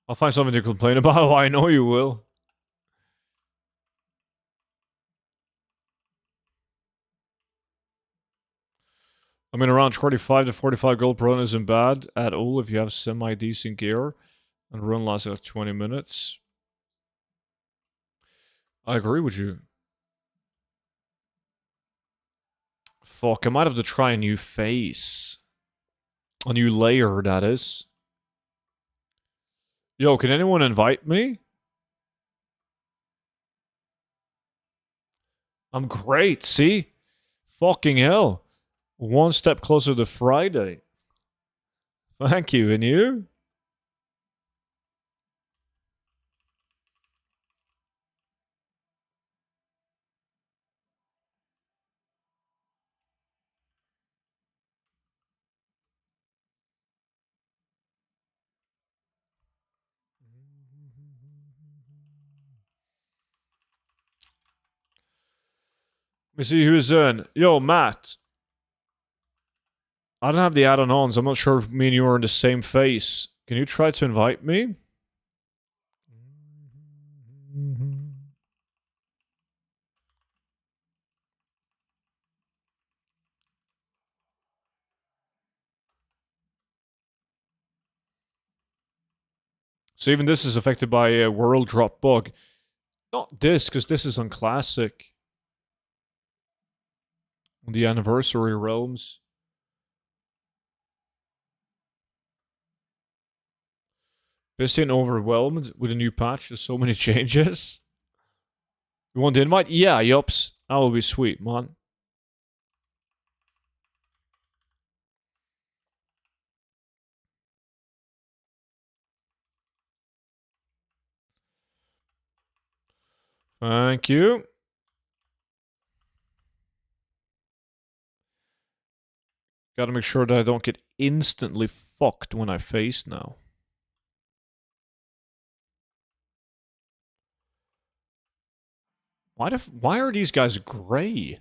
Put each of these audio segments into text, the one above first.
I'll find something to complain about. Oh, I know you will. I mean, around 25 to 45 gold per run isn't bad at all if you have semi-decent gear and run lasts like 20 minutes. I agree with you. Fuck, I might have to try a new face. A new layer, that is. Yo, can anyone invite me? I'm great, see? Fucking hell. One step closer to Friday. Thank you, and you? Let me see who's in. Yo, Matt. I don't have the add-ons. I'm not sure if me and you are in the same face. Can you try to invite me? So even this is affected by a world drop bug. Not this, because this is on Classic. On the anniversary realms. Busy overwhelmed with a new patch. There's so many changes. You want the invite? Yeah, yups. That will be sweet, man. Thank you. Gotta make sure that I don't get instantly fucked when I face now. Why are these guys gray?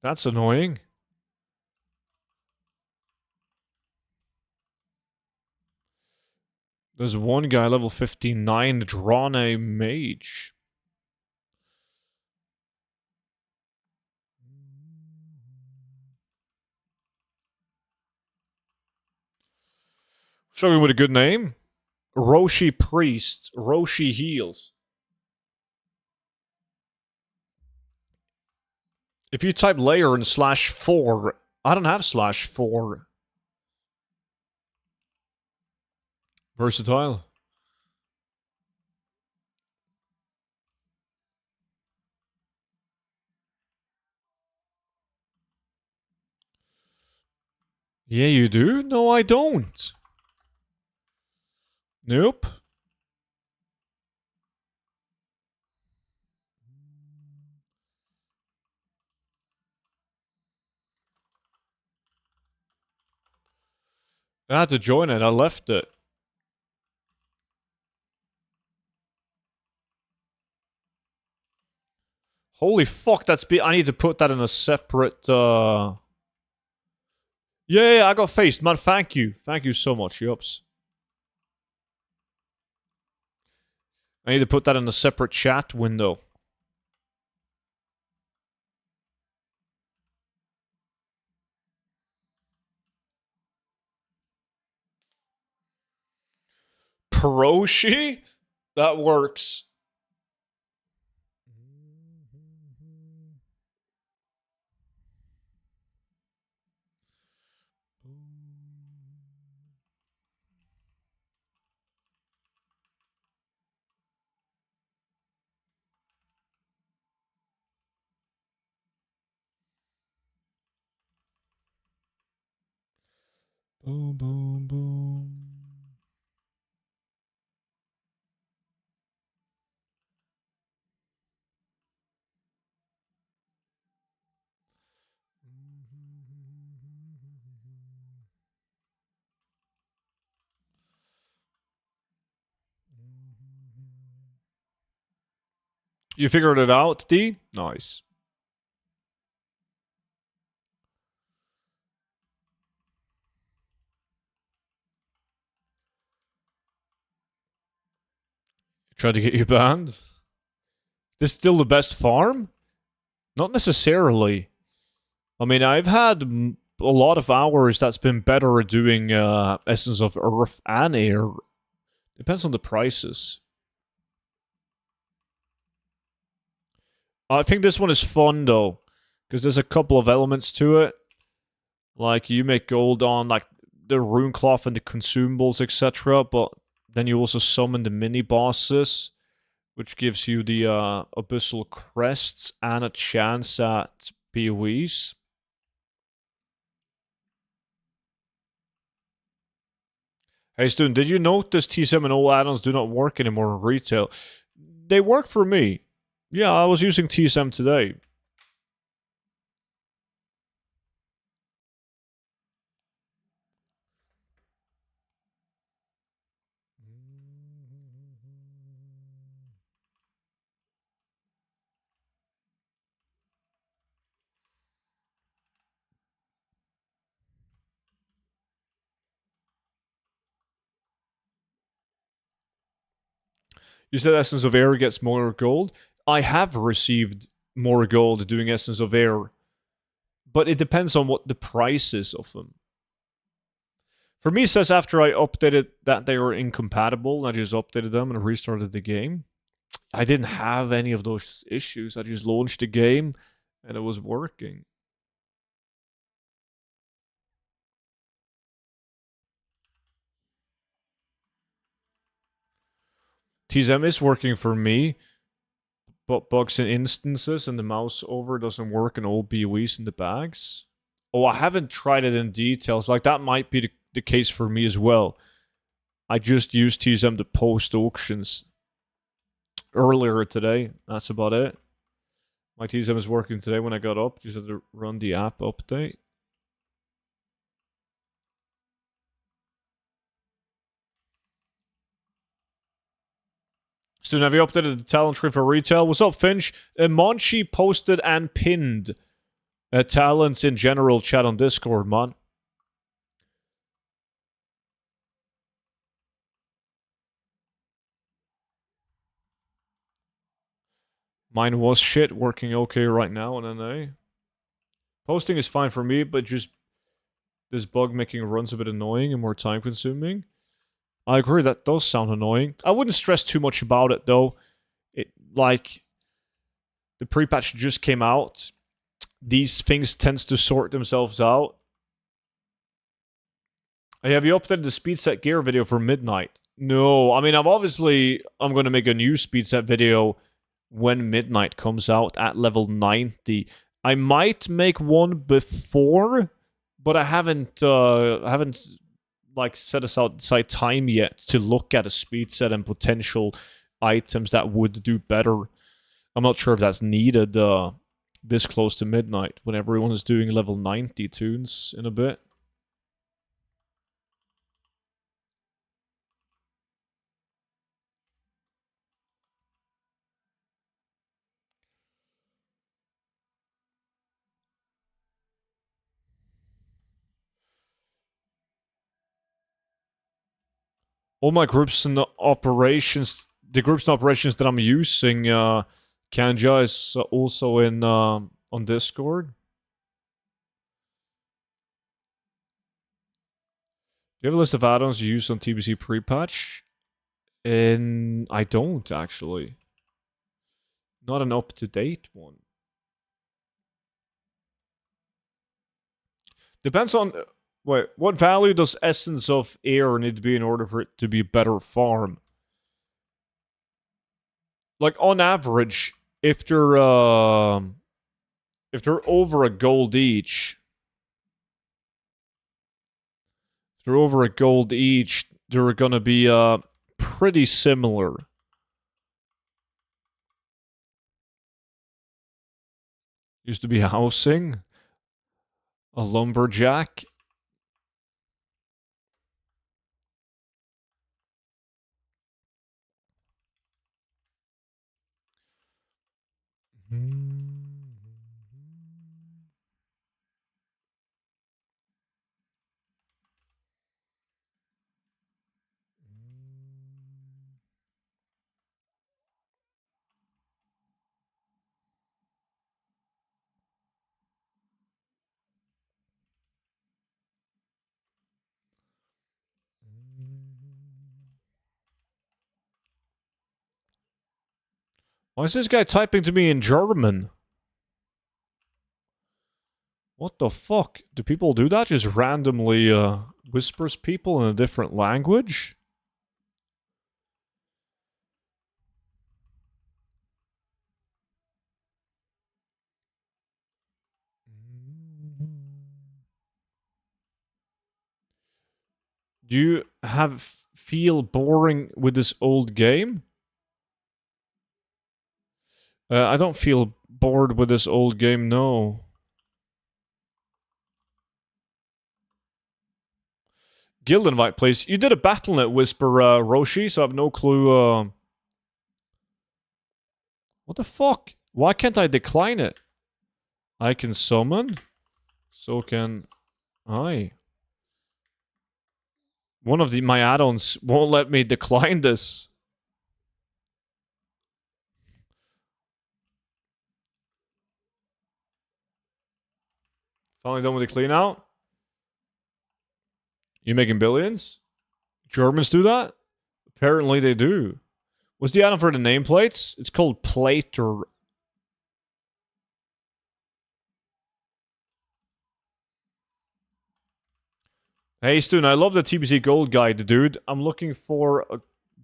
That's annoying. There's one guy level 59 drawn a mage. Struggling with a good name. Roshi Priest. Roshi Heals. If you type layer and /4, I don't have /4. Versatile. Yeah, you do? No, I don't. Nope. I had to join it. I left it. Holy fuck, I need to put that in a separate, Yeah, I got faced, man. Thank you. Thank you so much, yups. I need to put that in a separate chat window. Proshi? That works. Boom, boom, boom. You figured it out, D? Nice. Tried to get you banned? This still the best farm? Not necessarily. I mean, I've had a lot of hours that's been better at doing Essence of Earth and Air. Depends on the prices. I think this one is fun though, because there's a couple of elements to it. Like you make gold on like the rune cloth and the consumables, etc. But then you also summon the mini bosses, which gives you the abyssal crests and a chance at PoEs. Hey student, did you notice T7 all add-ons do not work anymore in retail? They work for me. Yeah, I was using TSM today. You said Essence of Air gets more gold. I have received more gold doing Essence of Air, but it depends on what the price is of them. For me, it says after I updated that they were incompatible, I just updated them and restarted the game. I didn't have any of those issues. I just launched the game and it was working. TZM is working for me, but bugs in instances and the mouse over doesn't work in all BOEs in the bags. Oh, I haven't tried it in details. Like, that might be the case for me as well. I just used TZM to post auctions earlier today. That's about it. My TZM is working today when I got up. Just had to run the app update. Student, have you updated the talent tree for retail? What's up, Finch? Monchi posted and pinned talents in general chat on Discord, man. Mine was shit, working okay right now on NA. Posting is fine for me, but just this bug making runs a bit annoying and more time consuming. I agree, that does sound annoying. I wouldn't stress too much about it though. It like the pre-patch just came out. These things tends to sort themselves out. Hey, have you updated the speed set gear video for midnight? No, I mean I'm going to make a new speed set video when midnight comes out at level 90. I might make one before, but I haven't like set aside time yet to look at a speed set and potential items that would do better. I'm not sure if that's needed this close to midnight when everyone is doing level 90 tunes in a bit. All my groups and operations, the groups and operations that I'm using, Kanja is also in on Discord. Do you have a list of add-ons you use on TBC pre-patch? I don't actually. Not an up-to-date one. Depends on. Wait, what value does Essence of Air need to be in order for it to be a better farm? Like on average, if they're over a gold each, they're gonna be pretty similar. Used to be housing, a lumberjack. Why is this guy typing to me in German? What the fuck? Do people do that? Just randomly whispers people in a different language? Do you feel boring with this old game? I don't feel bored with this old game, no. Guild invite, please. You did a Battle.net whisper, Roshi, so I have no clue. What the fuck? Why can't I decline it? I can summon. So can I. One of my add-ons won't let me decline this. Finally done with the clean out. You making billions? Germans do that? Apparently they do. What's the add-on for the nameplates? It's called Plater. Hey, student, I love the TBC Gold Guide, dude. I'm looking for a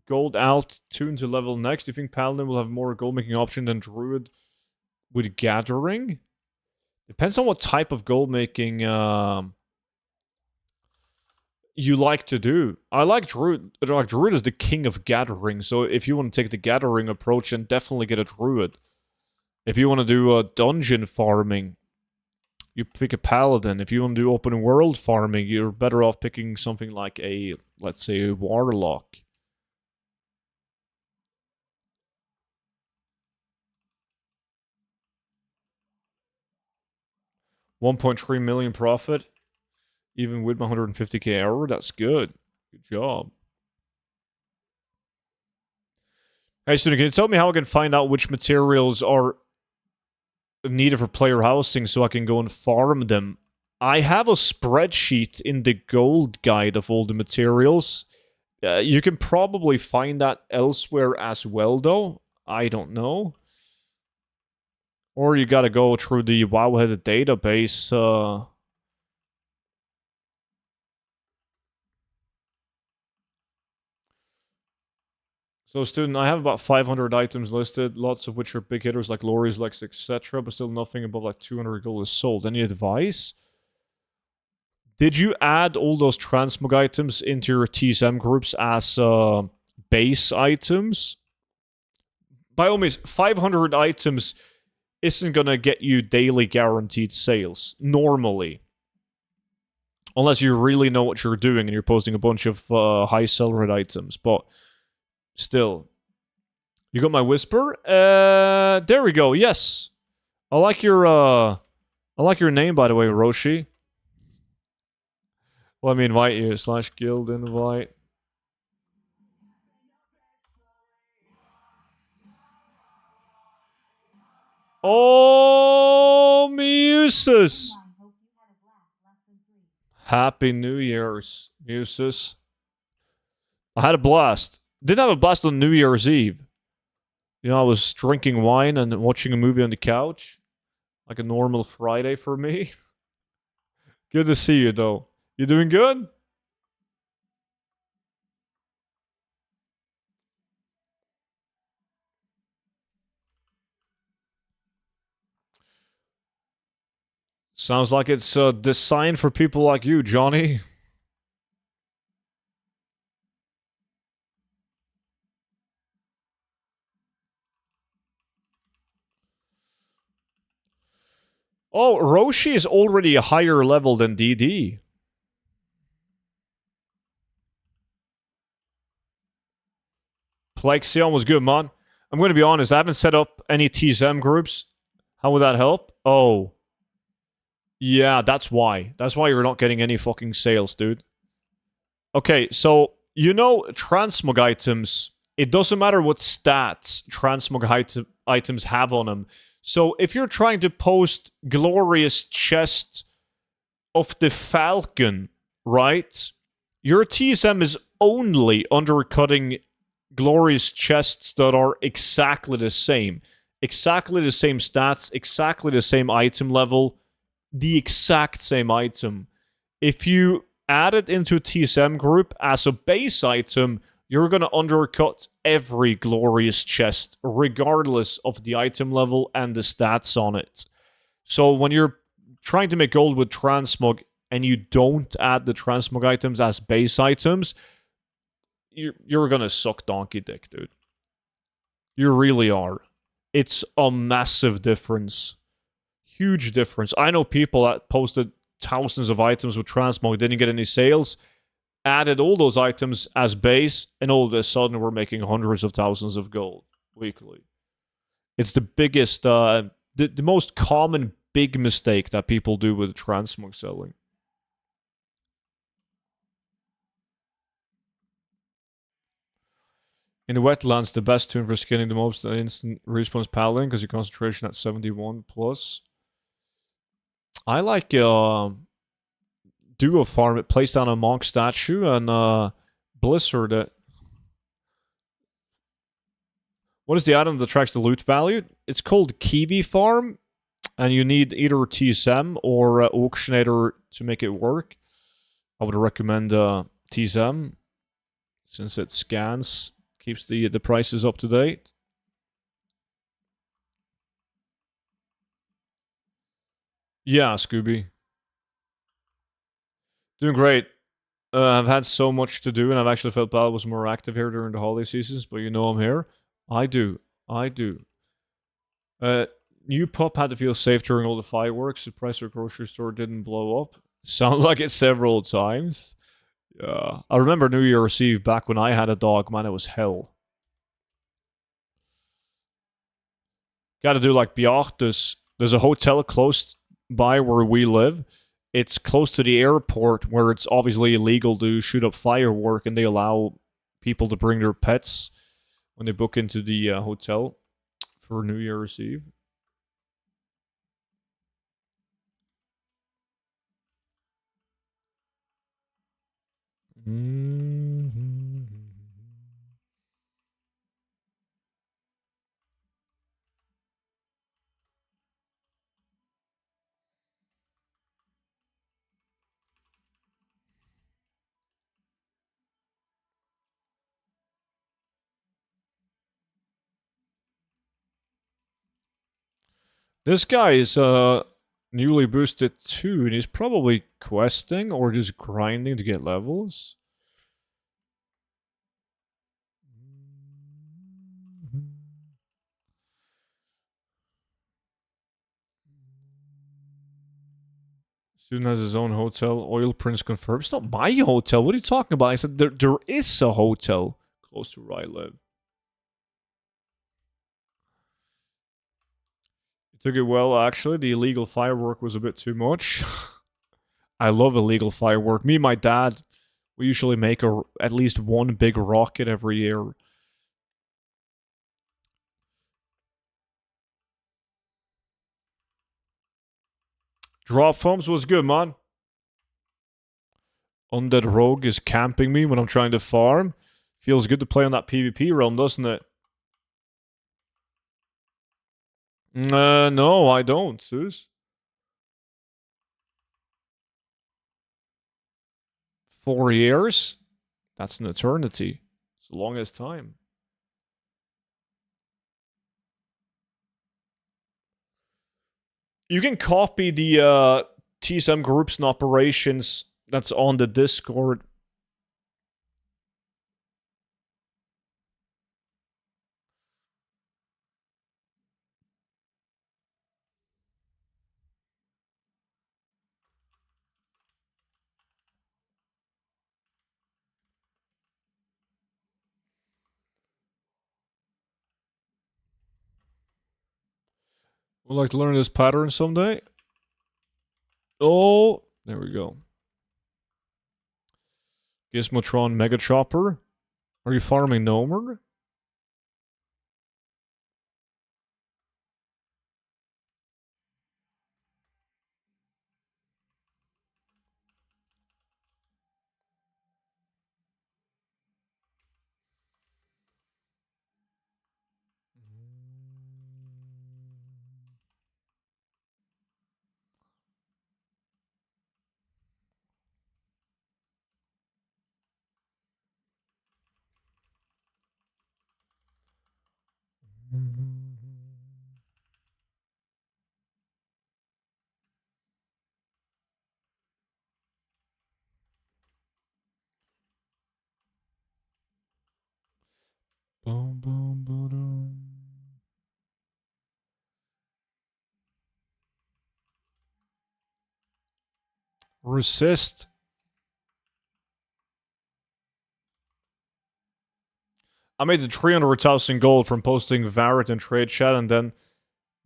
Gold Alt tune to level next. Do you think Paladin will have more gold-making option than Druid with Gathering? Depends on what type of gold-making you like to do. I like Druid. Like, Druid is the king of gathering, so if you want to take the gathering approach, then definitely get a Druid. If you want to do dungeon farming, you pick a Paladin. If you want to do open world farming, you're better off picking something like a, let's say, a Warlock. $1.3 million profit, even with my 150k error. That's good. Good job. Hey, student, can you tell me how I can find out which materials are needed for player housing so I can go and farm them? I have a spreadsheet in the gold guide of all the materials. You can probably find that elsewhere as well, though. I don't know. Or you gotta go through the Wowhead database. So, student, I have about 500 items listed, lots of which are big hitters like lorries, Lex, etc., but still nothing above like 200 gold is sold. Any advice? Did you add all those transmog items into your TSM groups as base items? By all means, 500 items isn't gonna get you daily guaranteed sales, normally. Unless you really know what you're doing and you're posting a bunch of high sell rate items, but still. You got my whisper? There we go, yes. I like your name, by the way, Roshi. Let me invite you, / guild invite. Oh, Muses! Happy New Year's, Muses. I had a blast. Didn't have a blast on New Year's Eve. You know, I was drinking wine and watching a movie on the couch. Like a normal Friday for me. Good to see you, though. You doing good? Sounds like it's designed for people like you, Johnny. Oh, Roshi is already a higher level than DD. Plexion was good, man. I'm going to be honest, I haven't set up any TSM groups. How would that help? Oh. Yeah, that's why. That's why you're not getting any fucking sales, dude. Okay, so, you know, transmog items, it doesn't matter what stats transmog items have on them. So, if you're trying to post glorious chest of the Falcon, right? Your TSM is only undercutting glorious chests that are exactly the same. Exactly the same stats, exactly the same item level, the exact same item. If you add it into a TSM group as a base item, you're going to undercut every glorious chest, regardless of the item level and the stats on it. So when you're trying to make gold with transmog and you don't add the transmog items as base items, you're going to suck donkey dick, dude. You really are. It's a massive difference. Huge difference. I know people that posted thousands of items with transmog, didn't get any sales, added all those items as base, and all of a sudden we're making hundreds of thousands of gold weekly. It's the biggest, the most common big mistake that people do with transmog selling. In the wetlands, the best tune for skinning the mobs is instant response paladin because your concentration at 71 plus. I like duo farm. It plays down a monk statue and blizzard it. What is the item that tracks the loot value? It's called Kiwi Farm, and you need either TSM or Auctionator to make it work. I would recommend TSM since it scans, keeps the prices up to date. Yeah, Scooby. Doing great. I've had so much to do, and I've actually felt bad I was more active here during the holiday seasons, but you know I'm here. I do. I do. New pup had to feel safe during all the fireworks. The price of grocery store didn't blow up. Sound like it several times. Yeah. I remember New Year's Eve back when I had a dog, man, it was hell. Gotta do like Bjartes. There's a hotel close by where we live. It's close to the airport where it's obviously illegal to shoot up firework, and they allow people to bring their pets when they book into the hotel for New Year's Eve. Mm-hmm. This guy is newly boosted too, and he's probably questing or just grinding to get levels. Student has his own hotel. Oil Prince confirmed. It's not my hotel. What are you talking about? I said there is a hotel close to where I live. It took it well, actually. The illegal firework was a bit too much. I love illegal firework. Me and my dad, we usually make at least one big rocket every year. Drop Farms was good, man. Undead Rogue is camping me when I'm trying to farm. Feels good to play on that PvP realm, doesn't it? No, I don't, Zeus. 4 years? That's an eternity. It's the longest time. You can copy the TSM groups and operations that's on the Discord. Would like to learn this pattern someday? Oh, there we go. Gizmotron Mega Chopper. Are you farming Nomer? Resist. I made the 300,000 gold from posting Varret in trade chat and then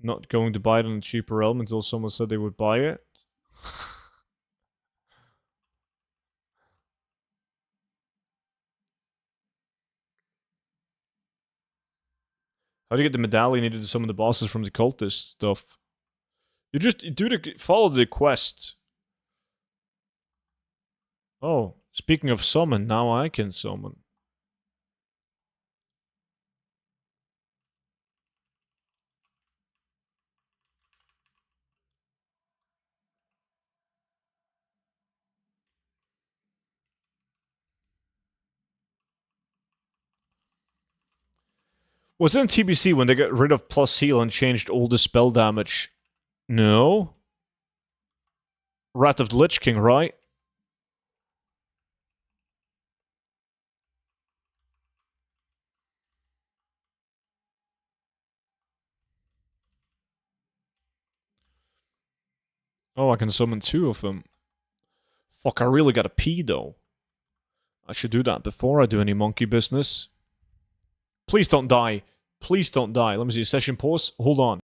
not going to buy it on a cheaper realm until someone said they would buy it. How do you get the medallion needed to summon the bosses from the cultist stuff? You follow the quest. Oh, speaking of summon, now I can summon. Was it in TBC when they got rid of plus heal and changed all the spell damage? No. Wrath of the Lich King, right? Oh, I can summon 2 of them. Fuck, I really gotta pee though. I should do that before I do any monkey business. Please don't die. Please don't die. Let me see. Session pause. Hold on.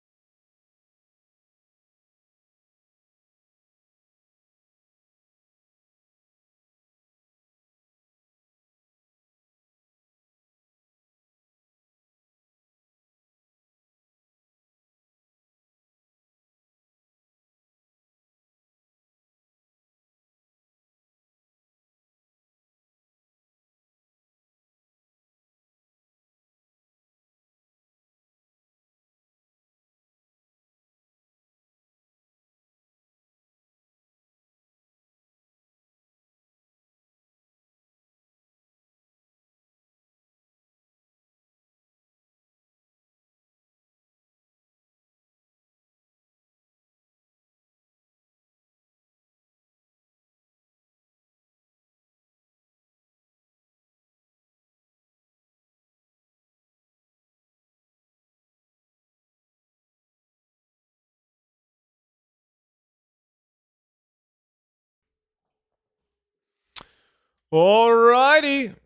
Alrighty.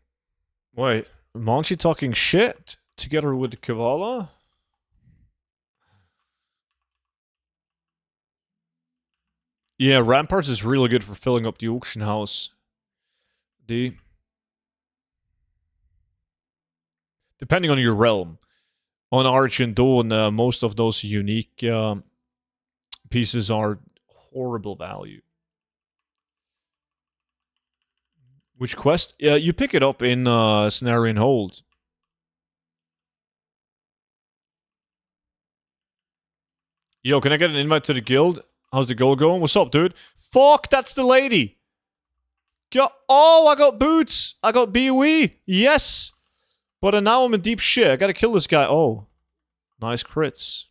Wait, Monchi talking shit together with Kavala? Yeah, Ramparts is really good for filling up the auction house. Depending on your realm. On Arch and Dawn, most of those unique pieces are horrible value. Which quest? Yeah, you pick it up in Cenarian Hold. Yo, can I get an invite to the guild? How's the gold going? What's up, dude? Fuck, that's the lady! Oh, I got boots! I got BOE! Yes! But now I'm in deep shit. I gotta kill this guy. Oh. Nice crits.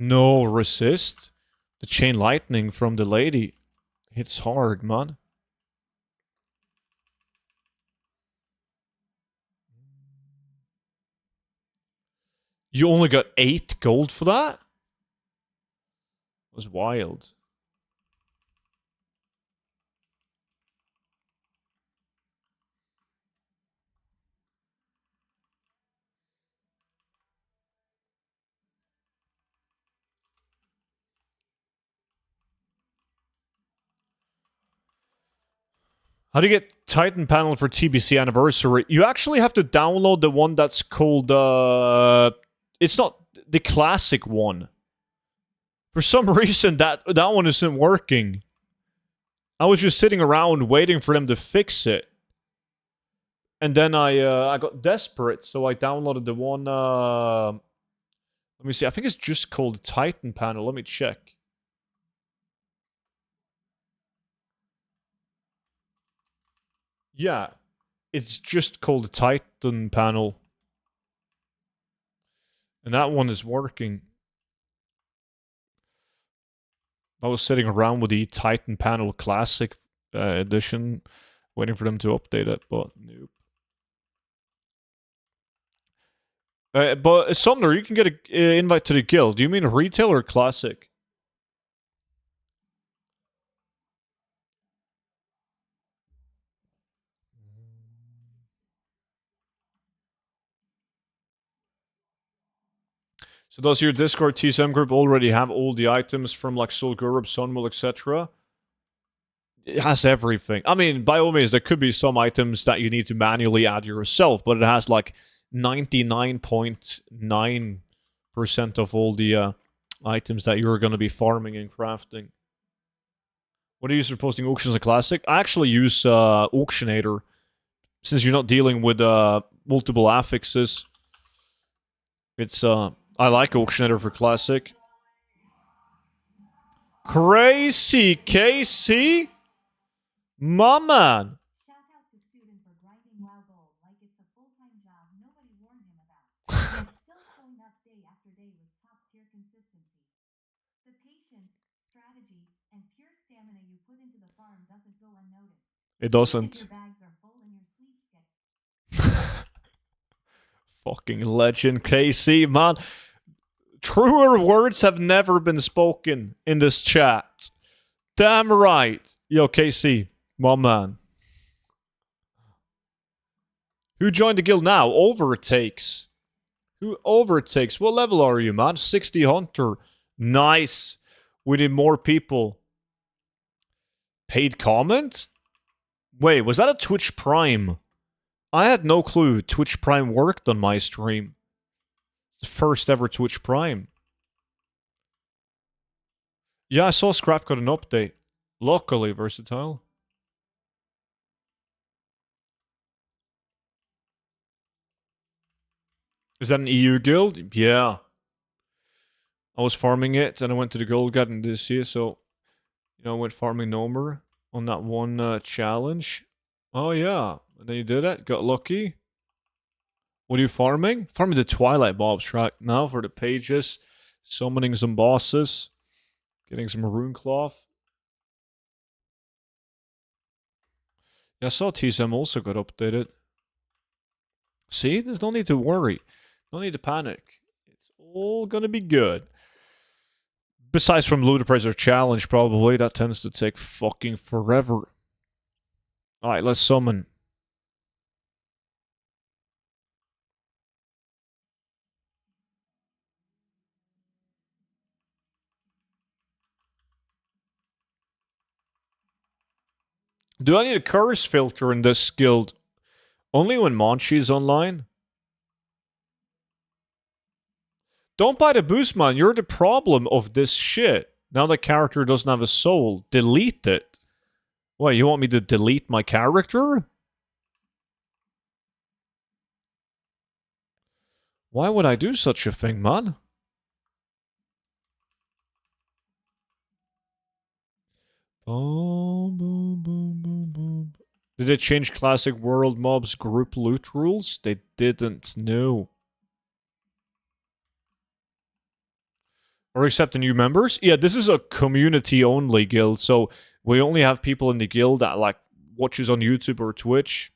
No resist. The chain lightning from the lady hits hard, man. You only got 8 gold for that? It was wild. How do you get Titan panel for TBC anniversary? You actually have to download the one that's called it's not the classic one. For some reason that one isn't working. I was just sitting around waiting for them to fix it. And then I got desperate, so I downloaded the one let me see. I think it's just called Titan panel. Let me check. Yeah, it's just called the Titan panel. And that one is working. I was sitting around with the Titan panel Classic edition, waiting for them to update it, but nope. But Sumner, you can get an invite to the guild. Do you mean retail or classic? So does your Discord TSM group already have all the items from like Soul Gurub, Sunwell, etc.? It has everything. I mean, by all means, there could be some items that you need to manually add yourself, but it has like 99.9% of all the items that you're going to be farming and crafting. What do you use for posting auctions in Classic? I actually use Auctionator, since you're not dealing with multiple affixes. It's I like Auctionator for Classic. Crazy KC? My man. Shout out to student for grinding WoW gold like it's a full-time job nobody warned him about. Yet still showing up day after day with top-tier consistency. The patience, strategy, and pure stamina you put into the farm doesn't go unnoticed. It doesn't. Your bags are full and your sleeves get Fucking legend, KC, man. Truer words have never been spoken in this chat. Damn right. Yo, KC, my man. Who joined the guild now? Overtakes. Who overtakes? What level are you, man? 60 Hunter. Nice. We need more people. Paid comment? Wait, was that a Twitch Prime? I had no clue Twitch Prime worked on my stream. It's the first ever Twitch Prime. Yeah, I saw Scrap got an update. Luckily versatile. Is that an EU guild? Yeah. I was farming it, and I went to the Goldguides and this year, so... You know, I went farming Nomer on that one challenge. Oh, yeah. And then you did it, got lucky. What are you farming? Farming the Twilight mobs track now for the pages. Summoning some bosses. Getting some rune cloth. Yeah, I saw TSM also got updated. See, there's no need to worry. No need to panic. It's all gonna be good. Besides from Ludicrous Challenge, probably. That tends to take fucking forever. Alright, let's summon. Do I need a curse filter in this guild? Only when Monchi's online? Don't buy the boost, man. You're the problem of this shit. Now the character doesn't have a soul. Delete it. What, you want me to delete my character? Why would I do such a thing, man? Boom, boom, boom, boom, boom. Did they change Classic World Mobs group loot rules? They didn't, no. Or accept the new members? Yeah, this is a community-only guild, so we only have people in the guild that, like, watches on YouTube or Twitch.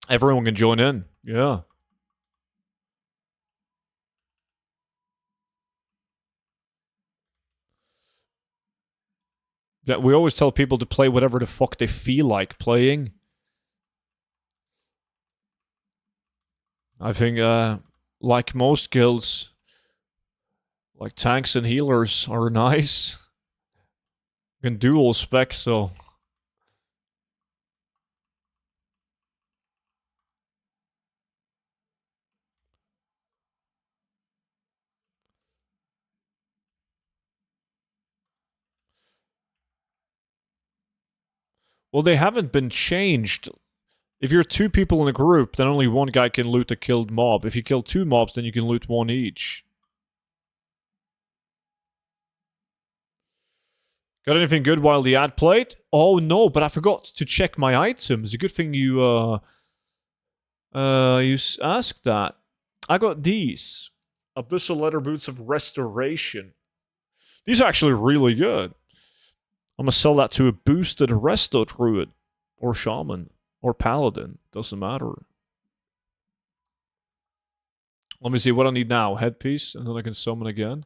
Everyone can join in, yeah. Yeah, we always tell people to play whatever the fuck they feel like playing. I think, like most guilds, like tanks and healers are nice. You can dual spec, so... Well, they haven't been changed. If you're two people in a group, then only one guy can loot a killed mob. If you kill two mobs, then you can loot one each. Got anything good while the ad played? Oh no, but I forgot to check my items. A good thing you asked that. I got these. Abyssal Leather Boots of Restoration. These are actually really good. I'm gonna sell that to a boosted Resto Druid. Or Shaman. Or Paladin. Doesn't matter. Let me see what I need now. Headpiece, and then I can summon again.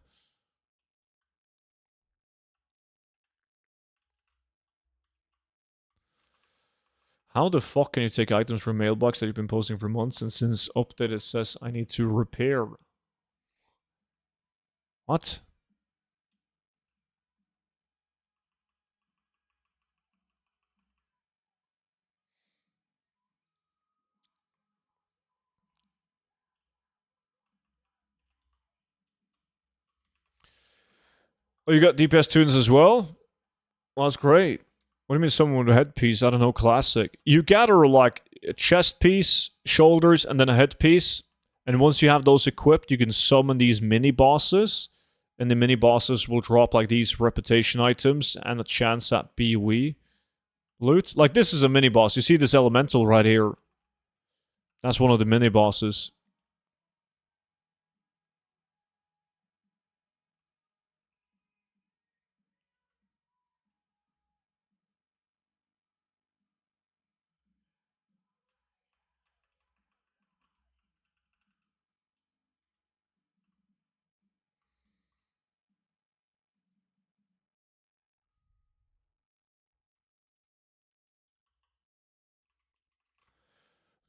How the fuck can you take items from mailbox that you've been posting for months, and since update it says I need to repair? What? Oh, you got DPS tunes as well? Well, that's great. What do you mean someone with a headpiece? I don't know, classic. You gather like a chest piece, shoulders, and then a headpiece. And once you have those equipped, you can summon these mini bosses. And the mini bosses will drop like these reputation items and a chance at BOE loot. Like this is a mini boss. You see this elemental right here. That's one of the mini bosses.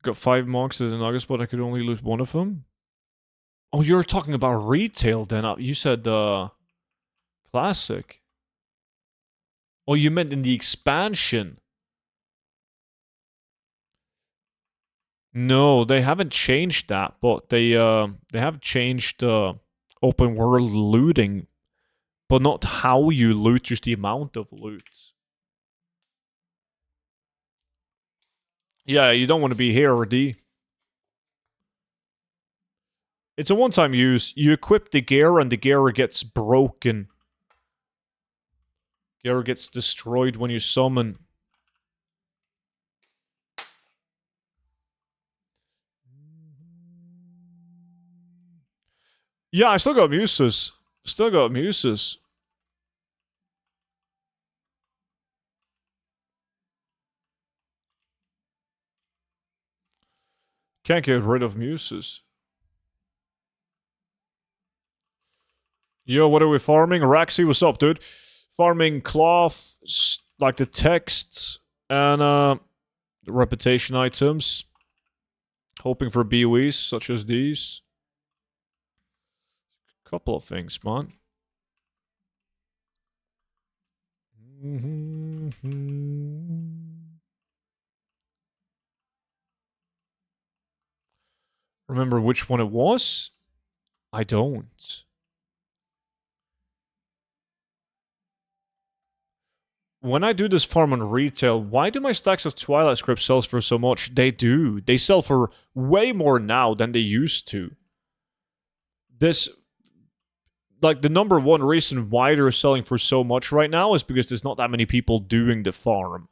Got 5 monks in August, but I could only loot one of them. Oh, you're talking about retail then. You said classic. Oh, you meant in the expansion. No, they haven't changed that, but they have changed open world looting, but not how you loot, just the amount of loot. Yeah, you don't want to be here or D. It's a one-time use. You equip the gear and the gear gets broken. Gear gets destroyed when you summon. Yeah, I still got muses. Still got muses. Can't get rid of muses. Yo, what are we farming? Raxi, what's up, dude? Farming cloth, like the texts, and the reputation items. Hoping for BOEs, such as these. Couple of things, man. Remember which one it was? I don't. When I do this farm on retail, why do my stacks of Twilight Script sells for so much? They do. They sell for way more now than they used to. This, like, the number one reason why they're selling for so much right now is because there's not that many people doing the farm.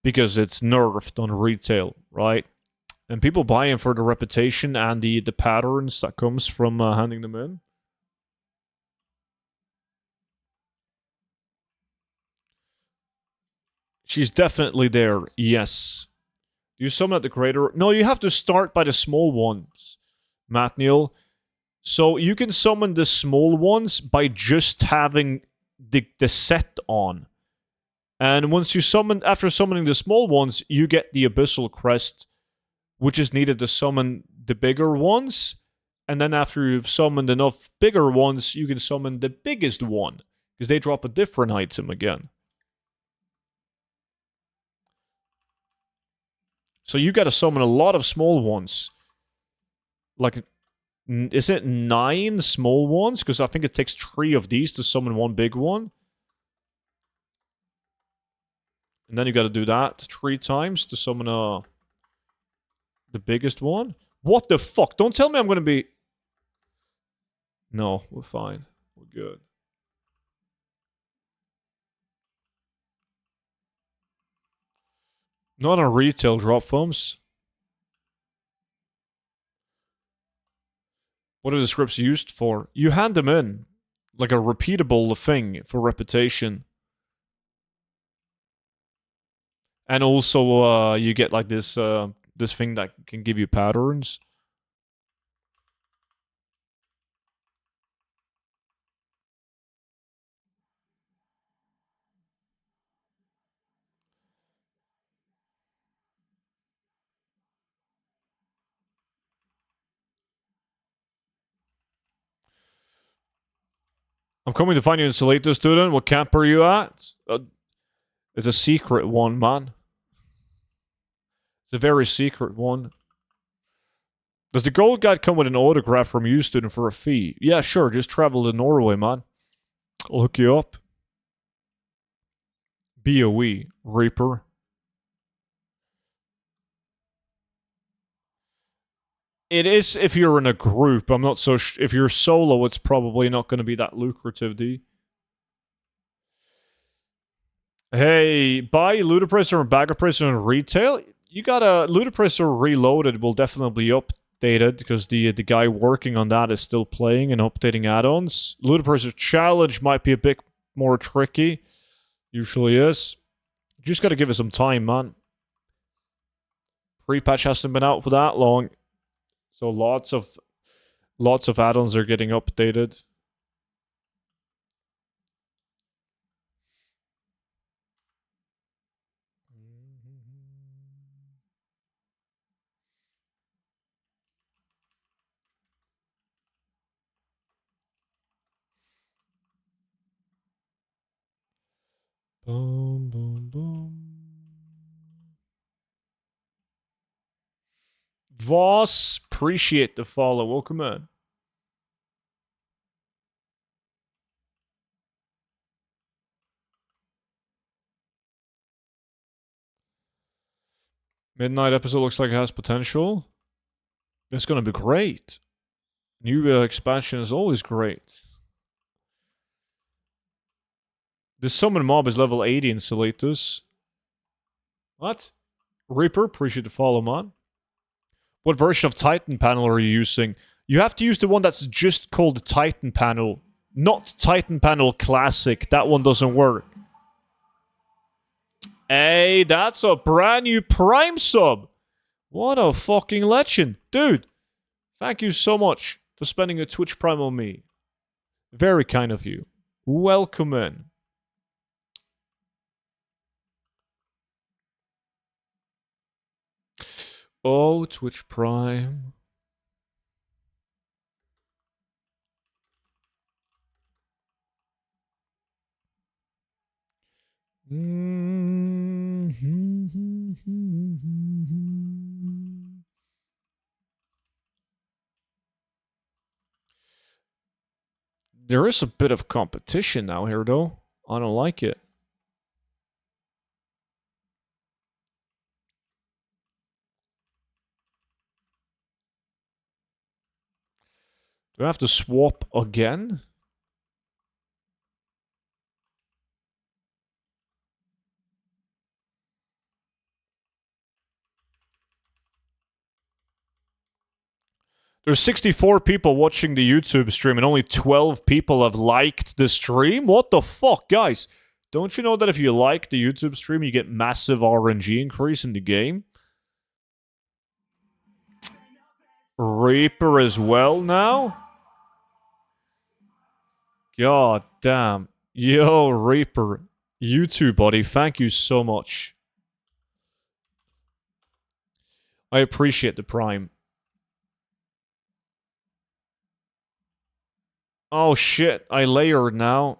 Because it's nerfed on retail, right? And people buying for the reputation and the patterns that comes from handing them in. She's definitely there, yes. Do you summon at the greater? No, you have to start by the small ones, Matt Neil. So you can summon the small ones by just having the set on. And once you summon, after summoning the small ones, you get the Abyssal Crest, which is needed to summon the bigger ones. And then after you've summoned enough bigger ones, you can summon the biggest one, because they drop a different item again. So you gotta summon a lot of small ones. Like, is it 9 small ones? Because I think it takes 3 of these to summon one big one. And then you gotta do that 3 times to summon the biggest one. What the fuck? Don't tell me I'm gonna be... No, we're fine. We're good. Not on retail drop farms. What are the scripts used for? You hand them in. Like a repeatable thing for reputation. And also, you get like this this thing that can give you patterns. I'm coming to find you in Salito, student. What camp are you at? It's a secret one, man. It's a very secret one. Does the gold guide come with an autograph from you, student, for a fee? Yeah, sure. Just travel to Norway, man. I'll hook you up. BOE, Reaper. It is if you're in a group. I'm not so... if you're solo, it's probably not going to be that lucrative, D. Hey, buy Ludicrous or Bagger in retail? You got a Ludicrous or Reloaded will definitely be updated because the guy working on that is still playing and updating add-ons. Ludicrous Challenge might be a bit more tricky. Usually is. You just got to give it some time, man. Pre-patch hasn't been out for that long. So lots of add-ons are getting updated. Boom, boom, boom. Voss, appreciate the follow. Welcome in. Midnight episode looks like it has potential. It's gonna be great. New expansion is always great. The summon mob is level 80 in Seletus. What? Reaper, appreciate the follow, man. What version of Titan panel are you using? You have to use the one that's just called the Titan panel. Not Titan panel Classic. That one doesn't work. Hey, that's a brand new Prime sub. What a fucking legend. Dude, thank you so much for spending a Twitch Prime on me. Very kind of you. Welcome in. Oh, Twitch Prime. There is a bit of competition now here, though. I don't like it. Do I have to swap again? There's 64 people watching the YouTube stream and only 12 people have liked the stream? What the fuck, guys? Don't you know that if you like the YouTube stream, you get massive RNG increase in the game? Reaper as well now? God damn. Yo, Reaper. You too, buddy. Thank you so much. I appreciate the Prime. Oh shit, I layered now.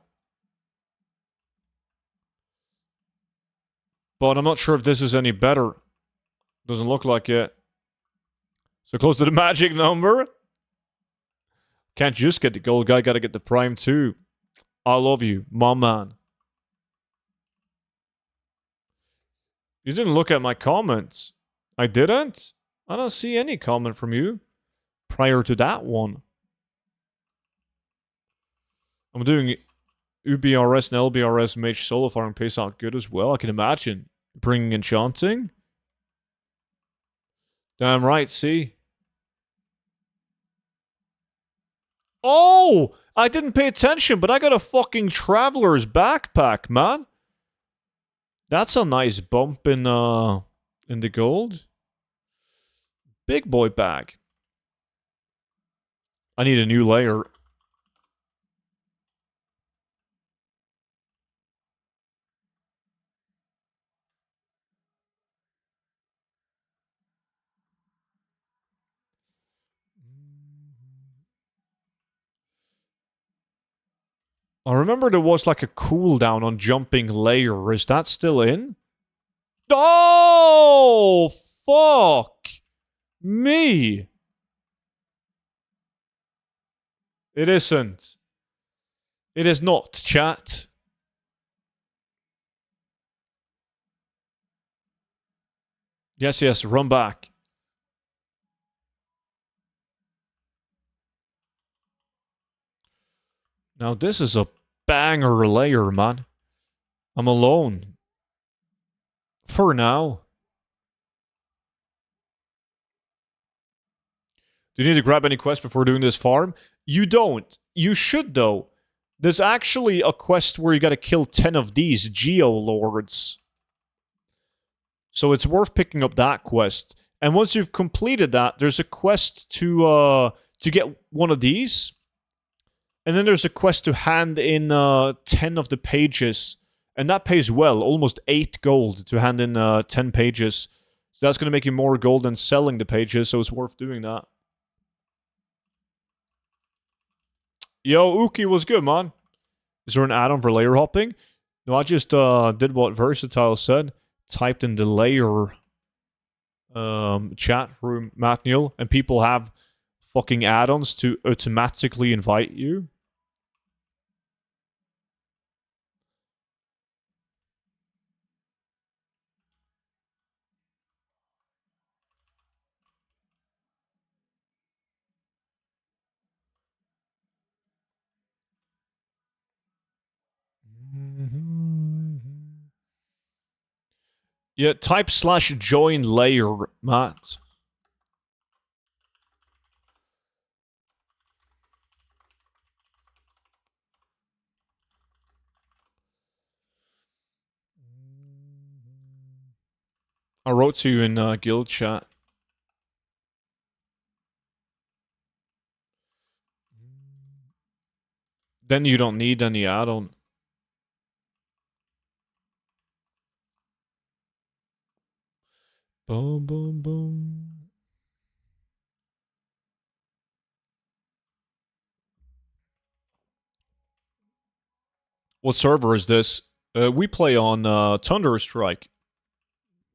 But I'm not sure if this is any better. Doesn't look like it. So close to the magic number. Can't just get the gold guy, gotta get the Prime too. I love you, my man. You didn't look at my comments. I didn't? I don't see any comment from you prior to that one. I'm doing UBRS and LBRS Mage Solo Farm pays out good as well. I can imagine. Bringing enchanting. Damn right, see? Oh! I didn't pay attention, but I got a fucking Traveler's backpack, man. That's a nice bump in the gold. Big boy bag. I need a new layer. I remember there was like a cooldown on jumping layer. Is that still in? Oh, fuck me. It isn't. It is not, chat. Yes, yes, run back. Now this is a banger layer, man. I'm alone. For now. Do you need to grab any quests before doing this farm? You don't. You should, though. There's actually a quest where you gotta kill 10 of these Geolords. So it's worth picking up that quest. And once you've completed that, there's a quest to get one of these. And then there's a quest to hand in 10 of the pages. And that pays well, almost 8 gold to hand in 10 pages. So that's going to make you more gold than selling the pages, so it's worth doing that. Yo, Uki was good, man. Is there an add-on for layer hopping? No, I just did what Versatile said. Typed in the layer chat room manual, and people have fucking add-ons to automatically invite you. Yeah, type /join layer, Matt. I wrote to you in guild chat. Then you don't need any add-on. Boom, boom, boom. What server is this? We play on Thunderstrike.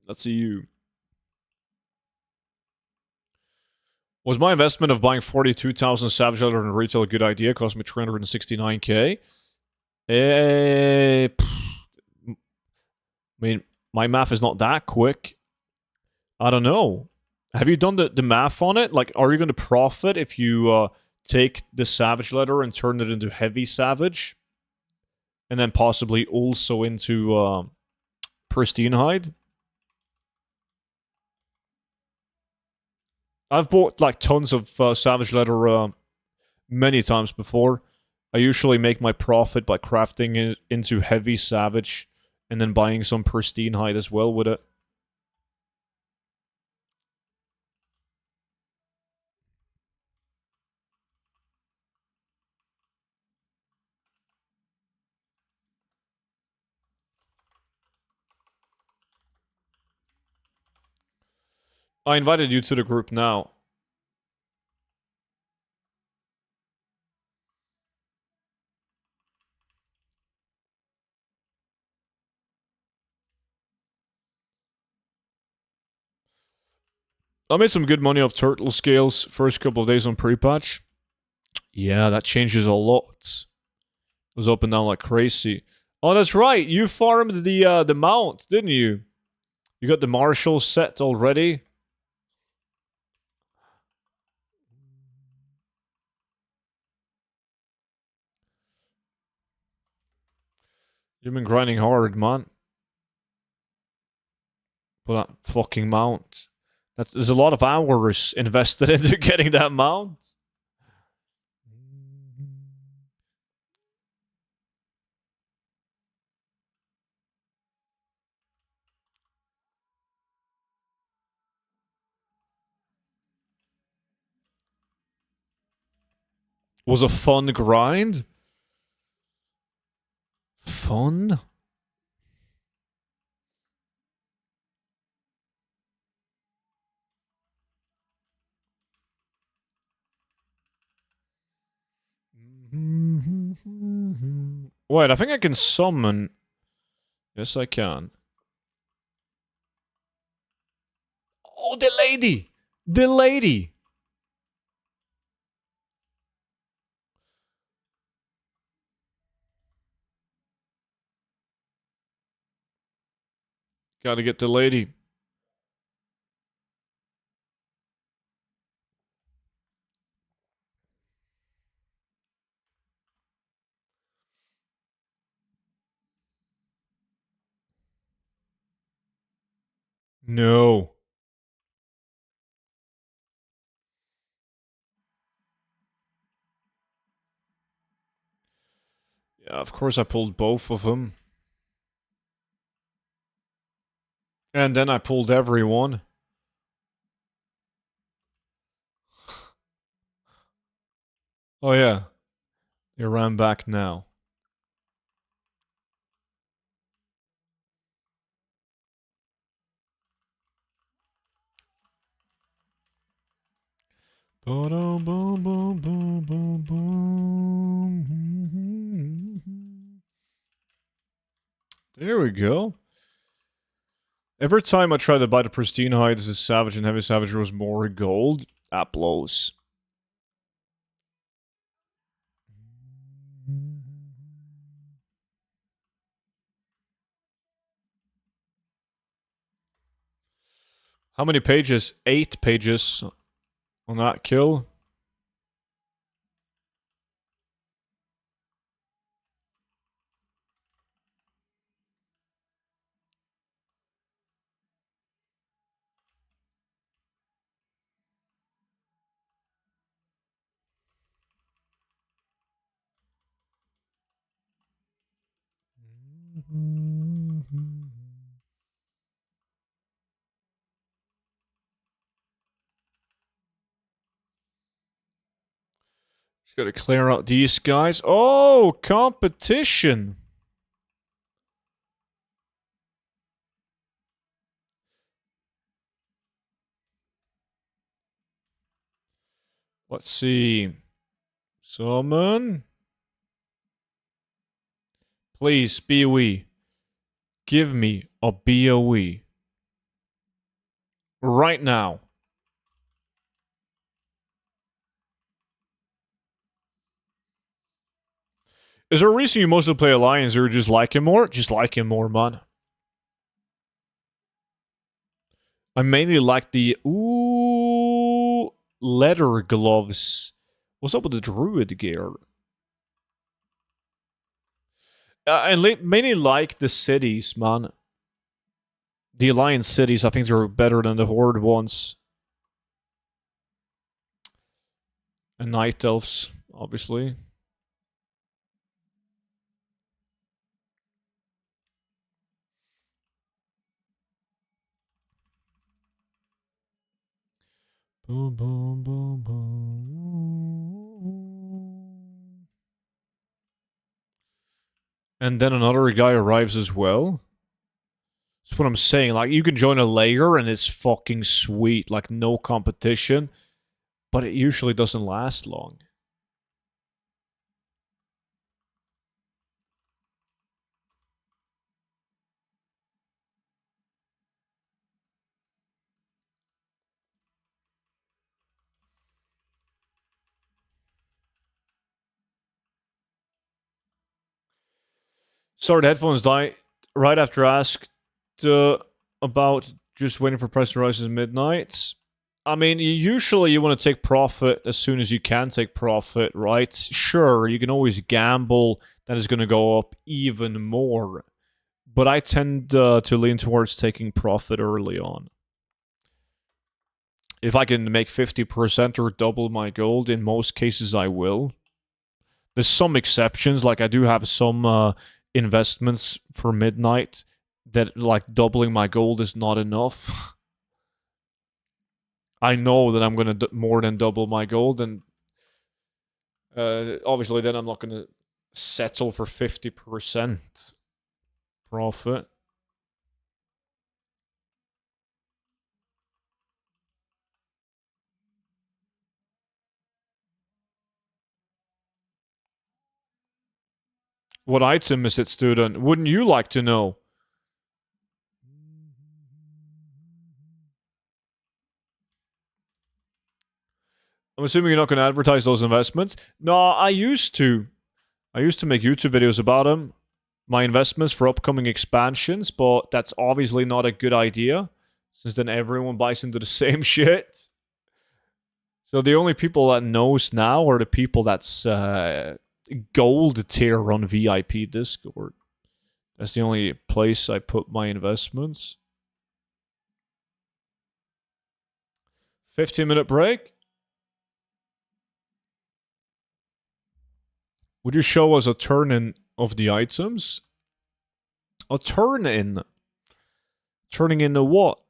That's EU. Was my investment of buying 42,000 Savage Leather in retail a good idea? Cost me 369k. I mean, my math is not that quick. I don't know. Have you done the math on it? Like, are you going to profit if you take the Savage Leather and turn it into Heavy Savage? And then possibly also into Pristine Hide? I've bought like tons of Savage Leather many times before. I usually make my profit by crafting it into Heavy Savage and then buying some Pristine Hide as well with it. I invited you to the group now. I made some good money off turtle scales first couple of days on pre-patch. Yeah, that changes a lot. It was up and down like crazy. Oh, that's right. You farmed the mount, didn't you? You got the Marshall set already. You've been grinding hard, man. For that fucking mount. There's a lot of hours invested into getting that mount. Was a fun grind. Fun? Wait, I think I can summon. Yes, I can. Oh, the lady! The lady! Gotta get the lady. No. Yeah, of course I pulled both of them. And then I pulled everyone. Oh yeah. They ran back now. Boom, boom, boom, boom, boom, boom. There we go. Every time I try to buy the pristine hides, the savage and heavy savage was more gold. That blows. How many pages? 8 pages on that kill. Just gotta clear out these guys. Oh, competition. Let's see. Summon. Please, BOE. Give me a BOE. Right now. Is there a reason you mostly play Alliance or just like him more? Just like him more, man. I mainly like the... Ooh... Leather gloves. What's up with the druid gear? I mainly like the cities, man. The Alliance cities, I think they're better than the Horde ones. And Night Elves, obviously. Boom, boom, boom, boom. And then another guy arrives as well. That's what I'm saying. Like, you can join a layer and it's fucking sweet. Like, no competition. But it usually doesn't last long. Sorry, the headphones died right after I asked about just waiting for price to rise at midnight. I mean, usually you want to take profit as soon as you can take profit, right? Sure, you can always gamble that it's going to go up even more. But I tend to lean towards taking profit early on. If I can make 50% or double my gold, in most cases I will. There's some exceptions, like I do have some investments for midnight that like doubling my gold is not enough. I know that I'm gonna more than double my gold, and obviously then I'm not gonna settle for 50% profit. What item is it, student? Wouldn't you like to know? I'm assuming you're not going to advertise those investments. No, I used to. I used to make YouTube videos about them, my investments for upcoming expansions, but that's obviously not a good idea, since then everyone buys into the same shit. So the only people that knows now are the people that's gold tier on VIP Discord. That's the only place I put my investments. 15-minute break. Would you show us a turn-in of the items? A turn-in? Turning into what?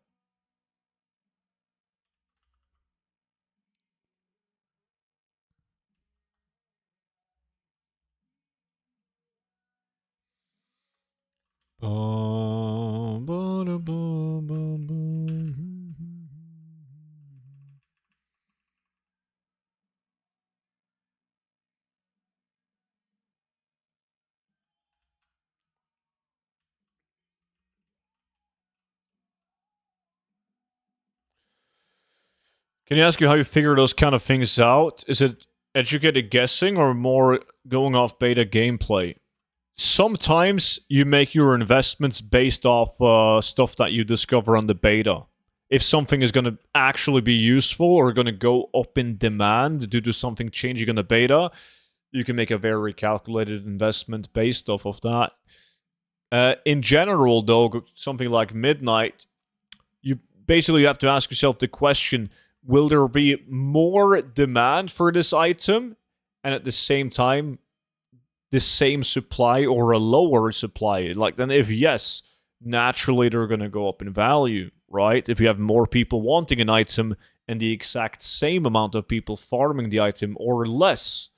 Can you ask you how you figure those kind of things out? Is it educated guessing or more going off beta gameplay? Sometimes you make your investments based off stuff that you discover on the beta. If something is going to actually be useful or going to go up in demand due to something changing in the beta, you can make a very calculated investment based off of that. In general, though, something like Midnight, you basically have to ask yourself the question, will there be more demand for this item and at the same time the same supply or a lower supply? Like, then if yes, naturally they're going to go up in value, right? If you have more people wanting an item and the exact same amount of people farming the item or less,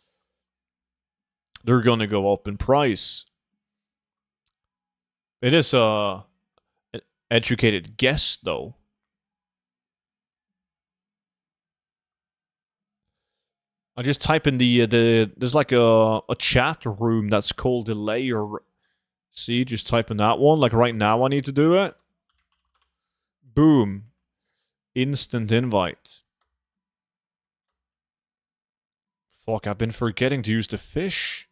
they're going to go up in price. It is an educated guess, though. I just type in there's like a chat room that's called the layer. See, just type in that one. Like right now I need to do it. Boom. Instant invite. Fuck, I've been forgetting to use the fish.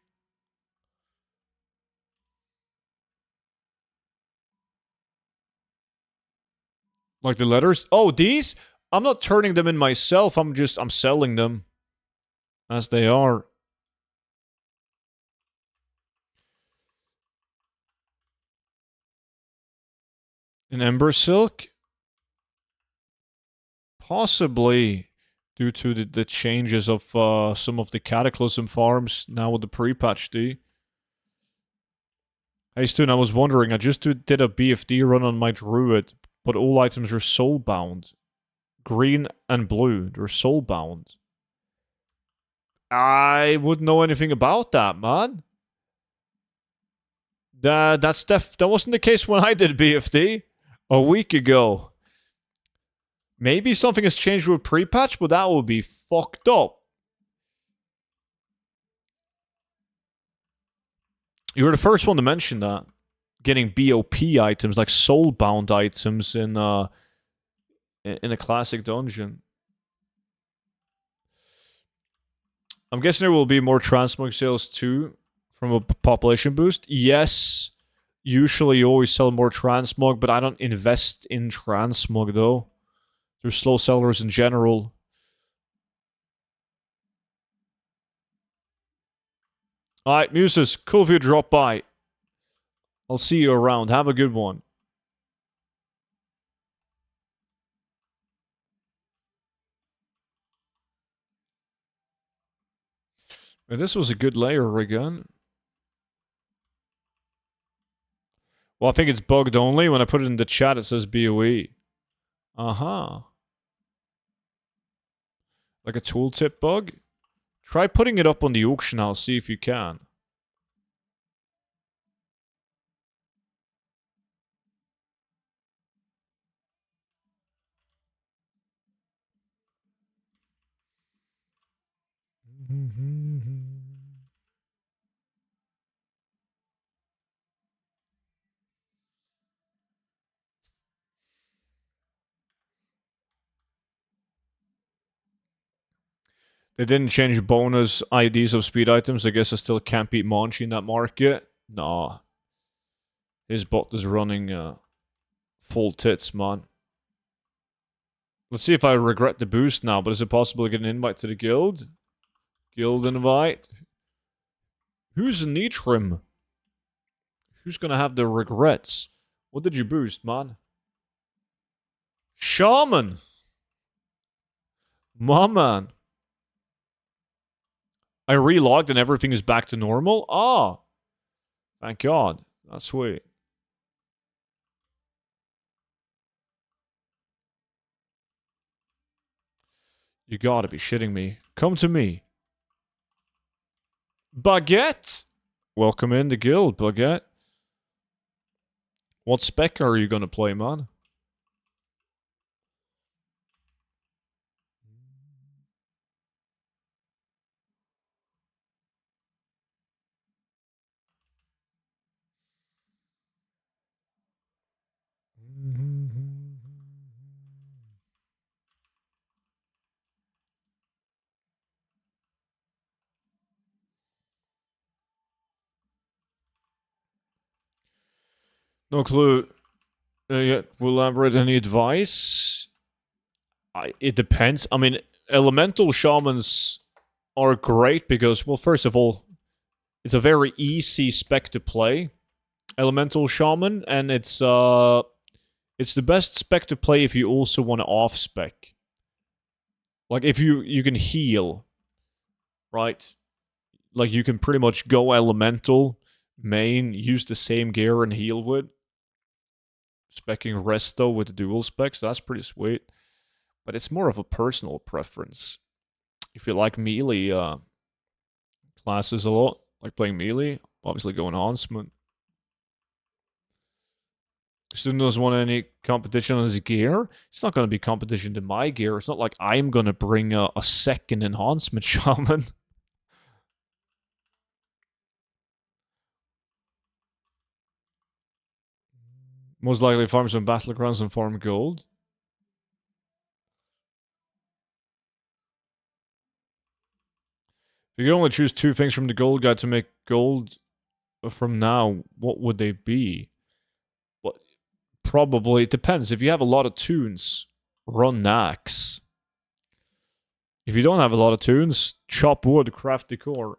Like the letters? Oh, these? I'm not turning them in myself. I'm selling them as they are. An ember silk? Possibly due to the changes of some of the cataclysm farms now with the pre-patch D. Hey Student, I was wondering, I just did a BFD run on my druid, but all items are soulbound. Green and blue, they're soulbound. I wouldn't know anything about that, man. That wasn't the case when I did BFD a week ago. Maybe something has changed with pre-patch, but that would be fucked up. You were the first one to mention that. Getting BOP items, like soulbound items in a classic dungeon. I'm guessing there will be more transmog sales too from a population boost. Yes, usually you always sell more transmog, but I don't invest in transmog though. They're slow sellers in general. Alright, Muses, cool if you drop by. I'll see you around. Have a good one. This was a good layer again. Well, I think it's bugged only. When I put it in the chat, it says BOE. Uh-huh. Like a tooltip bug? Try putting it up on the auction house, see if you can. They didn't change bonus IDs of speed items. I guess I still can't beat Monchi in that market. Nah. His bot is running full tits, man. Let's see if I regret the boost now, but is it possible to get an invite to the guild? Guild invite. Who's Nitrim? Who's gonna have the regrets? What did you boost, man? Shaman! My man. I relogged and everything is back to normal? Ah! Thank God. That's sweet. You gotta be shitting me. Come to me. Baguette! Welcome in the guild, Baguette. What spec are you gonna play, man? No clue. Yet, will elaborate any advice? It depends. I mean, elemental shamans are great because, well, first of all, it's a very easy spec to play. Elemental shaman, and it's the best spec to play if you also want to off spec. Like if you can heal, right? Like you can pretty much go elemental, main, use the same gear and heal with. Specking resto with the dual specs, that's pretty sweet. But it's more of a personal preference. If you like melee classes a lot, like playing melee, obviously go enhancement. Student doesn't want any competition on his gear. It's not going to be competition to my gear. It's not like I'm going to bring a second enhancement shaman. Most likely farm some battlegrounds and farm gold. If you could only choose two things from the gold guide to make gold from now, what would they be? What? Probably, it depends. If you have a lot of tunes, run Nax. If you don't have a lot of tunes, chop wood, craft decor.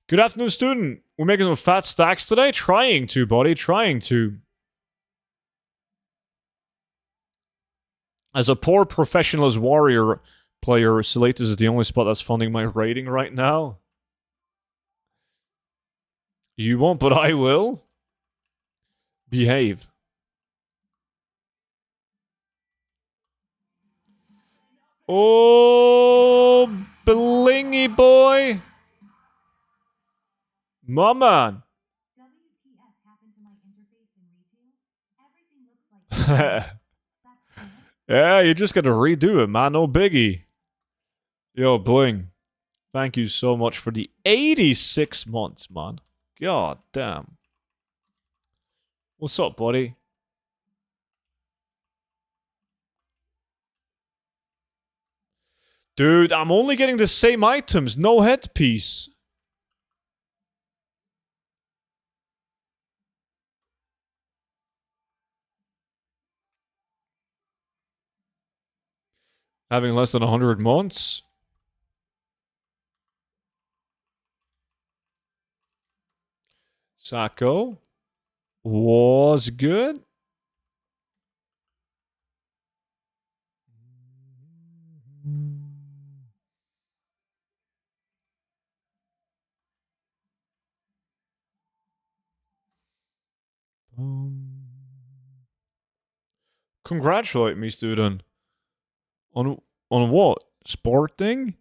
Good afternoon, student. We're making some fat stacks today? Trying to, buddy. Trying to. As a poor professional warrior player, Salatus is the only spot that's funding my rating right now. You won't, but I will. Behave. Oh, blingy boy. My man. WTF happened to my interface in retail? Everything looks like that's it. Yeah, you just gotta redo it, man. No biggie. Yo, Bling. Thank you so much for the 86 months, man. God damn. What's up, buddy? Dude, I'm only getting the same items. No headpiece. Having less than 100 months? Sacco? Was good? Congratulate me, student. On what? Sporting?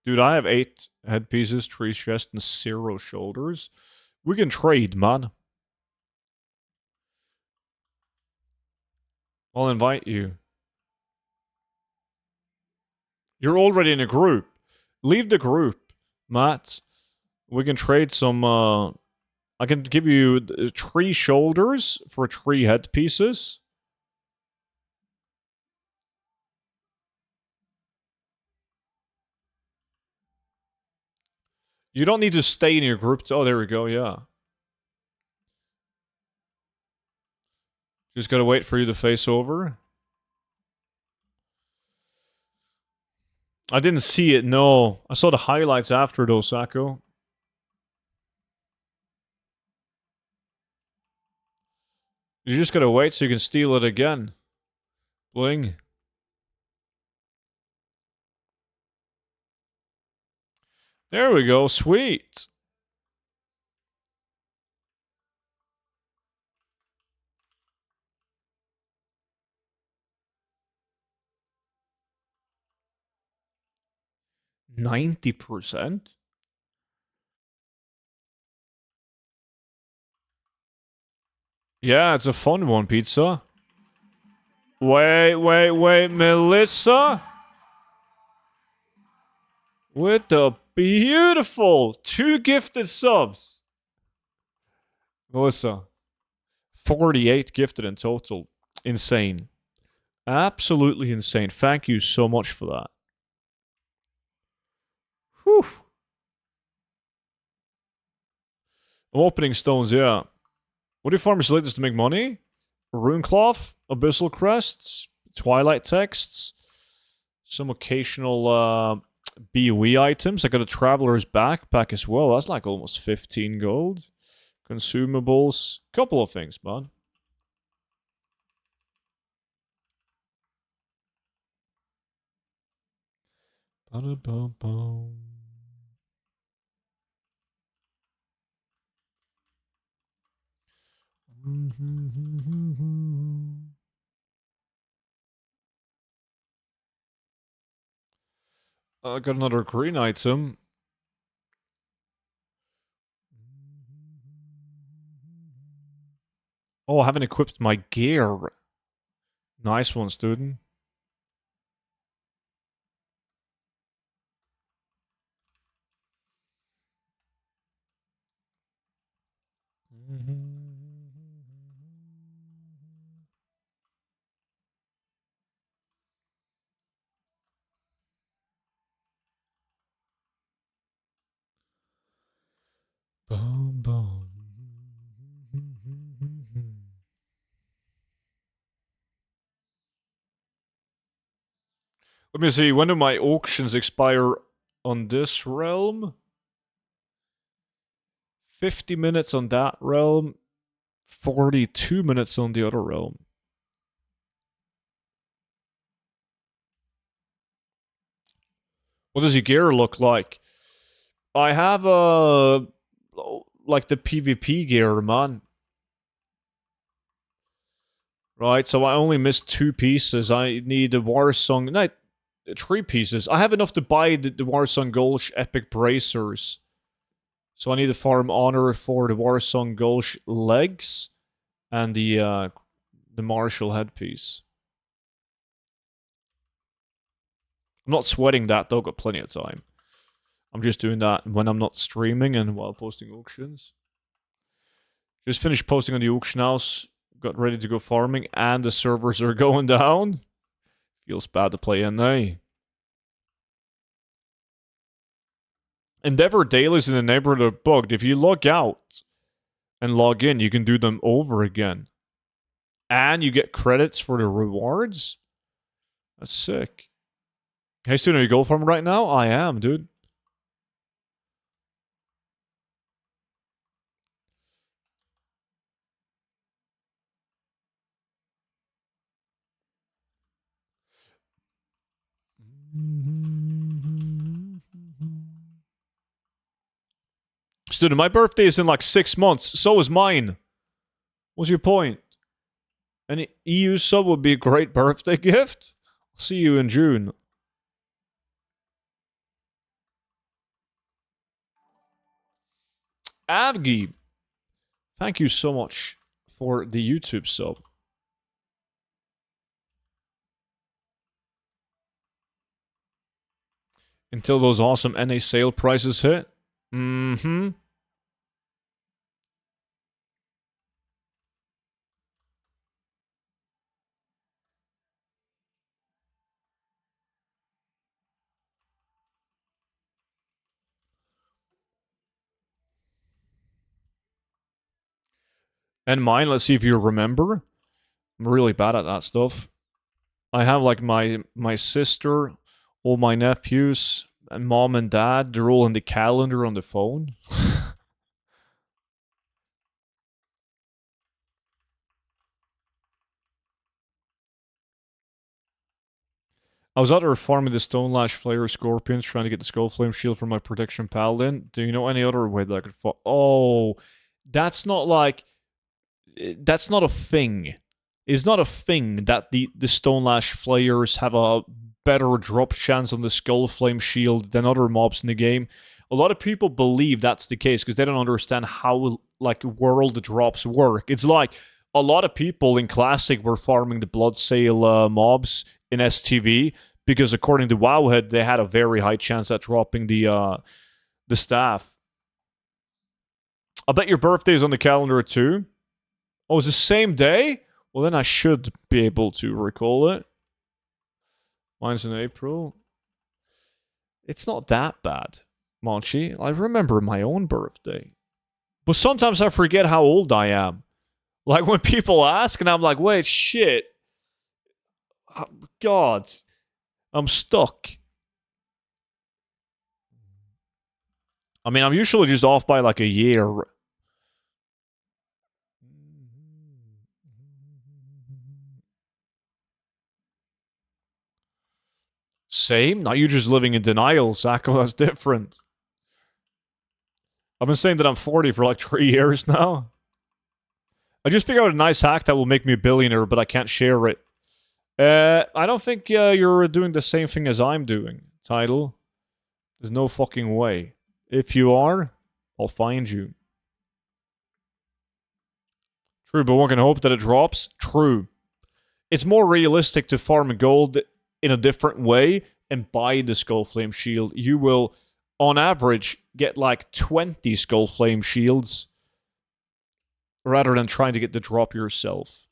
Dude, I have 8 headpieces, 3 chests, and 0 shoulders. We can trade, man. I'll invite you. You're already in a group. Leave the group, Matt. We can trade some, I can give you 3 shoulders for 3 headpieces. You don't need to stay in your group. Oh, there we go, yeah. Just gotta wait for you to face over. I didn't see it, no. I saw the highlights after though, Sako. You just gotta wait so you can steal it again. Bling. There we go, sweet. $90%? Yeah, it's a fun one, pizza. Wait, Melissa? With the beautiful 2 gifted subs. Melissa. 48 gifted in total. Insane. Absolutely insane. Thank you so much for that. Whew. Opening stones, yeah. What do you farmers like this to make money? Runecloth, Abyssal Crests, Twilight Texts, some occasional BOE items. I got a Traveler's Backpack as well. That's like almost 15 gold. Consumables. Couple of things, man. Ba-da-ba-ba. I got another green item. Oh, I haven't equipped my gear. Nice one, student. Boom, boom. Let me see, when do my auctions expire on this realm? 50 minutes on that realm, 42 minutes on the other realm. What does your gear look like? I have like the PvP gear, man. Right, so I only missed 2 pieces. I need the War Song. No, 3 pieces. I have enough to buy the War Song Gulch Epic Bracers. So I need to farm honor for the War Song Gulch legs and the Martial headpiece. I'm not sweating that though, got plenty of time. I'm just doing that when I'm not streaming and while posting auctions. Just finished posting on the auction house, got ready to go farming, and the servers are going down. Feels bad to play NA. Endeavor dailies in the neighborhood are bugged. If you log out and log in, you can do them over again. And you get credits for the rewards? That's sick. Hey, student, are you gold farming right now? I am, dude. Student, my birthday is in like 6 months. So is mine. What's your point? An EU sub would be a great birthday gift. I'll see you in June. Avgi, thank you so much for the YouTube sub. Until those awesome NA sale prices hit. Mm-hmm. And mine, let's see if you remember. I'm really bad at that stuff. I have like my sister, all my nephews, and mom and dad. They're all in the calendar on the phone. I was out there farming the Stonelash Flare Scorpions, trying to get the Skull Flame Shield for my Protection Paladin. Do you know any other way that I could Oh, that's not like... That's not a thing. It's not a thing that the Stonelash Flayers have a better drop chance on the Skull Flame Shield than other mobs in the game. A lot of people believe that's the case because they don't understand how, like, world drops work. It's like a lot of people in Classic were farming the Bloodsail mobs in STV because according to Wowhead, they had a very high chance at dropping the staff. I bet your birthday's on the calendar too. Oh, it's the same day? Well, then I should be able to recall it. Mine's in April. It's not that bad, Monchi. I remember my own birthday. But sometimes I forget how old I am. Like when people ask and I'm like, wait, shit. God. I'm stuck. I mean, I'm usually just off by like a year. Same? Now you're just living in denial, Sacco. That's different. I've been saying that I'm 40 for like 3 years now. I just figured out a nice hack that will make me a billionaire, but I can't share it. I don't think you're doing the same thing as I'm doing, Title. There's no fucking way. If you are, I'll find you. True, but one can hope that it drops. True. It's more realistic to farm gold in a different way and buy the Skull Flame Shield. You will, on average, get like 20 Skull Flame Shields rather than trying to get the drop yourself.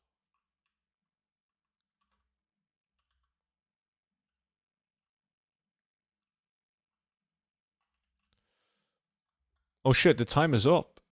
Oh shit, the time is up.